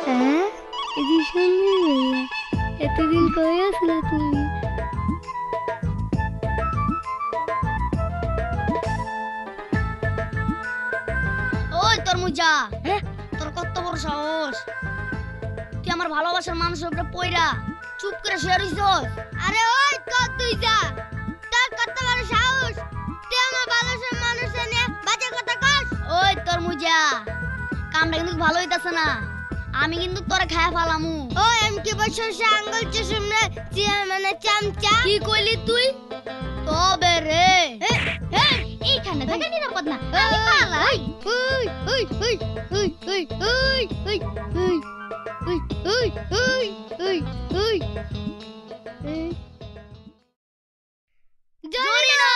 হ্যাঁ, এদি সঙ্গী ভাইয়া, এতদিন কই আসলে তুমি? ওই তরমুজা, তোর কত বড় সাহস! তুই আমার ভালোবাসার মানুষের উপরে পয়রা চুপ করে শুয়ে রইছস। আরে ওই কত তুই যা, তোর কত বড় সাহস! তুই আমার ভালোবাসার মানুষের নিয়ে বাজে কথা কস। ওই তরমুজা, কামটা কিন্তু ভালো হইতাছে না। আমি কিন্তু তোরে খায়া ফালামু। ওই আমি কি বছর আঙ্গুল চুষুমরে মানে চামচা? কি কইলি তুই? তবে রে এইখানে থাকা নিরাপদ না, আমি পালাই। ওই ওই ওই ওই ওই ওই ওই ওই ওই ওই ওই ওই ওই জরিনা!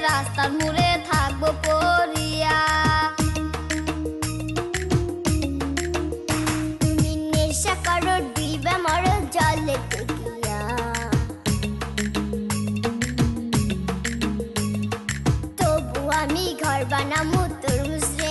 রাস্তার মোড়ে থাকবো পড়িয়া। তুমি নেশা করো দিবে মরো জলে টেকিয়া। তবু আমি ঘর বানামু তরমুজ রে